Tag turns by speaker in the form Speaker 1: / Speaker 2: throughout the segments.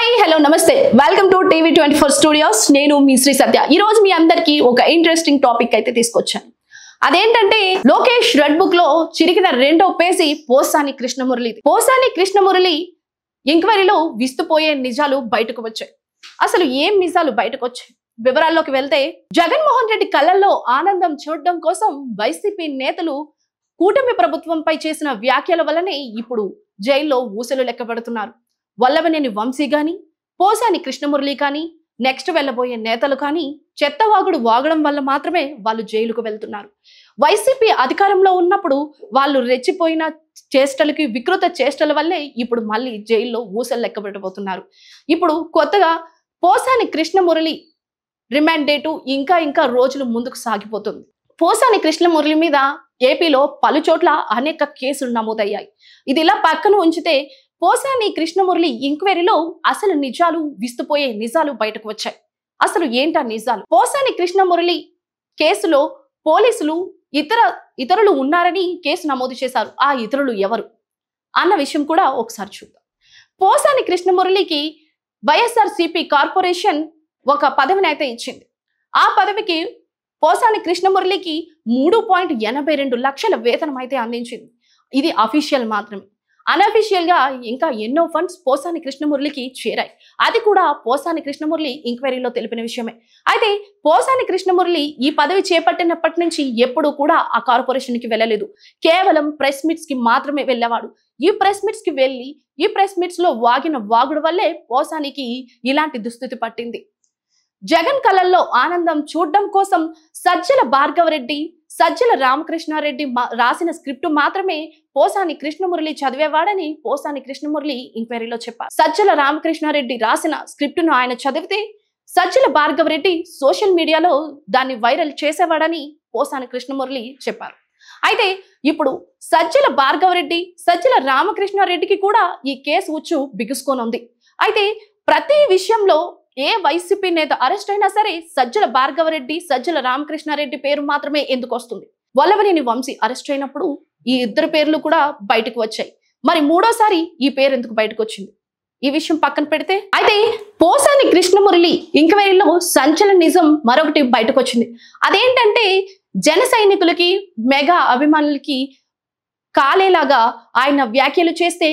Speaker 1: Hi hello నమస్తే welcome to టీవీ24 studios. నేను మీ శ్రీ సత్య. ఈ రోజు మీ అందరికీ ఒక ఇంట్రెస్టింగ్ టాపిక్ అయితే తీసుకొచ్చాను. అదేంటంటే లోకేష్ రెడ్ బుక్ లో చిరిగిన రెండో పేజీ పోసాని కృష్ణమురళి. పోసాని కృష్ణమురళి ఎంక్వైరీలో విస్తుపోయే నిజాలు బయటకు వచ్చాయి. అసలు ఏం నిజాలు బయటకు వచ్చాయి? వివరాల్లోకి వెళ్తే జగన్మోహన్ రెడ్డి కళ్ళల్లో ఆనందం చూడడం కోసం వైసీపీ నేతలు కూటమి ప్రభుత్వంపై చేసిన వ్యాఖ్యల వల్లనే ఇప్పుడు జైల్లో ఊసలు లెక్కబడుతున్నారు. వల్లభనేని వంశీ గాని, పోసాని కృష్ణమురళి కానీ, నెక్స్ట్ వెళ్ళబోయే నేతలు కానీ చెత్తవాగుడు వాగడం వల్ల మాత్రమే వాళ్ళు జైలుకు వెళ్తున్నారు. వైసీపీ అధికారంలో ఉన్నప్పుడు వాళ్ళు రెచ్చిపోయిన చేష్టలకి, వికృత చేష్టల వల్లే ఇప్పుడు మళ్ళీ జైల్లో ఊసలు లెక్కబెట్టబోతున్నారు. ఇప్పుడు కొత్తగా పోసాని కృష్ణమురళి రిమాండ్ డేటు ఇంకా రోజులు ముందుకు సాగిపోతుంది. పోసాని కృష్ణమురళి మీద ఏపీలో పలు చోట్ల అనేక కేసులు నమోదయ్యాయి. ఇది ఇలా పక్కన ఉంచితే పోసాని కృష్ణమురళి ఎంక్వైరీలో అసలు నిజాలు, విస్తుపోయే నిజాలు బయటకు వచ్చాయి. అసలు ఏంటా నిజాలు? పోసాని కృష్ణమురళి కేసులో పోలీసులు ఇతరులు ఉన్నారని కేసు నమోదు చేశారు. ఆ ఇతరులు ఎవరు అన్న విషయం కూడా ఒకసారి చూద్దాం. పోసాని కృష్ణమురళికి వైఎస్ఆర్సీపీ కార్పొరేషన్ ఒక పదవిని అయితే ఇచ్చింది. ఆ పదవికి పోసాని కృష్ణమురళికి 3.82 లక్షల వేతనం అయితే అందించింది. ఇది అఫీషియల్ మాత్రమే. అనఫీషియల్ గా ఇంకా ఎన్నో ఫండ్స్ పోసాని కృష్ణమురళికి చేరాయి. అది కూడా పోసాని కృష్ణమురళి ఎంక్వైరీలో తెలిపిన విషయమే. అయితే పోసాని కృష్ణమురళి ఈ పదవి చేపట్టినప్పటి నుంచి ఎప్పుడూ కూడా ఆ కార్పొరేషన్ కి వెళ్ళలేదు. కేవలం ప్రెస్ మీట్స్ కి మాత్రమే వెళ్ళేవాడు. ఈ ప్రెస్ మీట్స్ కి వెళ్ళి ఈ ప్రెస్ మీట్స్ లో వాగిన వాగుడు వల్లే పోసానికి ఇలాంటి దుస్థితి పట్టింది. జగన్ కళల్లో ఆనందం చూడడం కోసం సజ్జల భార్గవరెడ్డి, సజ్జల రామకృష్ణారెడ్డి రాసిన స్క్రిప్ట్ మాత్రమే పోసాని కృష్ణమురళి చదివేవాడని పోసాని కృష్ణమురళి ఎంక్వైరీలో చెప్పారు. సజ్జల రామకృష్ణారెడ్డి రాసిన స్క్రిప్ట్ ను ఆయన చదివితే సజ్జల భార్గవరెడ్డి సోషల్ మీడియాలో దాన్ని వైరల్ చేసేవాడని పోసాని కృష్ణమురళి చెప్పారు. అయితే ఇప్పుడు సజ్జల భార్గవరెడ్డి, సజ్జల రామకృష్ణారెడ్డికి కూడా ఈ కేసు ఉచ్చు బిగుసుకొనుంది. అయితే ప్రతి విషయంలో ఏ వైసీపీ నేత అరెస్ట్ అయినా సరే సజ్జల భార్గవరెడ్డి, సజ్జల రామకృష్ణారెడ్డి పేరు మాత్రమే ఎందుకు వస్తుంది? వల్లభనేని వంశీ అరెస్ట్ అయినప్పుడు ఈ ఇద్దరు పేర్లు కూడా బయటకు వచ్చాయి. మరి మూడోసారి ఈ పేరు ఎందుకు బయటకు వచ్చింది? ఈ విషయం పక్కన పెడితే అయితే పోసాని కృష్ణమురళి ఎంక్వైరీలో సంచలన నిజం మరొకటి బయటకు వచ్చింది. అదేంటంటే జన సైనికులకి, మెగా అభిమానులకి కాలేలాగా ఆయన వ్యాఖ్యలు చేస్తే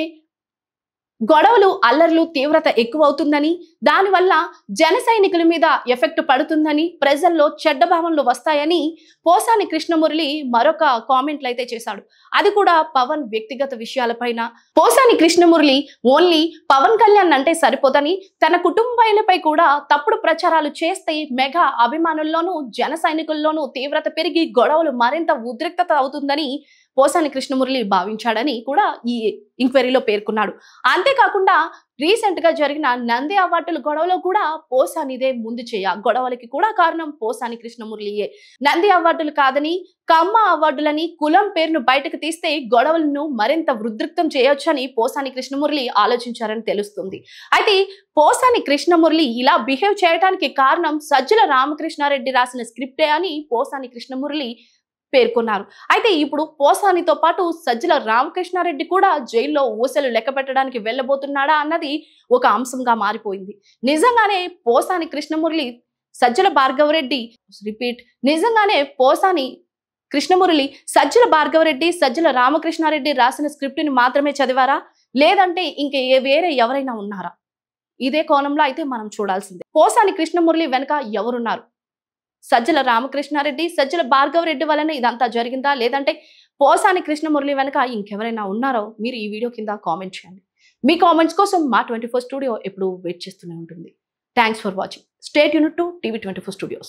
Speaker 1: గొడవలు, అల్లర్లు తీవ్రత ఎక్కువ అవుతుందని, దానివల్ల జన సైనికుల మీద ఎఫెక్ట్ పడుతుందని, ప్రజల్లో చెడ్డ భావనలు వస్తాయని పోసాని కృష్ణమురళి మరొక కామెంట్లు అయితే చేశాడు. అది కూడా పవన్ వ్యక్తిగత విషయాలపైన. పోసాని కృష్ణమురళి ఓన్లీ పవన్ కళ్యాణ్ అంటే సరిపోదని, తన కుటుంబాలపై కూడా తప్పుడు ప్రచారాలు చేస్తే మెగా అభిమానుల్లోనూ జన సైనికుల్లోనూ తీవ్రత పెరిగి గొడవలు మరింత ఉద్రిక్తత అవుతుందని పోసాని కృష్ణమురళి భావించాడని కూడా ఈ ఎంక్వైరీలో పేర్కొన్నాడు. అంతేకాకుండా రీసెంట్ గా జరిగిన నంది అవార్డుల గొడవలో కూడా పోసానిదే ముందు గొడవలకి కూడా కారణం పోసాని కృష్ణమురళియే. నంది అవార్డులు కాదని కమ్మ అవార్డులని కులం పేరును బయటకు తీస్తే గొడవలను మరింత ఉద్రిక్తం చేయొచ్చని పోసాని కృష్ణమురళి ఆలోచించారని తెలుస్తుంది. అయితే పోసాని కృష్ణమురళి ఇలా బిహేవ్ చేయడానికి కారణం సజ్జల రామకృష్ణారెడ్డి రాసిన స్క్రిప్టే అని పోసాని కృష్ణమురళి పేర్కొన్నారు. అయితే ఇప్పుడు పోసానితో పాటు సజ్జల రామకృష్ణారెడ్డి కూడా జైల్లో ఊసలు లెక్క పెట్టడానికి వెళ్ళబోతున్నాడా అన్నది ఒక అంశంగా మారిపోయింది. నిజంగానే పోసాని కృష్ణమురళి, సజ్జల భార్గవరెడ్డి నిజంగానే పోసాని కృష్ణమురళి సజ్జల భార్గవరెడ్డి, సజ్జల రామకృష్ణారెడ్డి రాసిన స్క్రిప్ట్ ని మాత్రమే చదివారా, లేదంటే ఇంకే వేరే ఎవరైనా ఉన్నారా? ఇదే కోణంలో అయితే మనం చూడాల్సిందే. పోసాని కృష్ణమురళి వెనుక ఎవరున్నారు? సజ్జల రామకృష్ణారెడ్డి, సజ్జల భార్గవరెడ్డి వలన ఇదంతా జరిగిందా, లేదంటే పోసాని కృష్ణమురళి వెనక ఇంకెవరైనా ఉన్నారో మీరు ఈ వీడియో కింద కామెంట్ చేయండి. మీ కామెంట్స్ కోసం మా 24 స్టూడియో ఎప్పుడు వెయిట్ చేస్తూనే ఉంటుంది. Thanks for watching. Stay tuned to టీవీ24 స్టూడియోస్.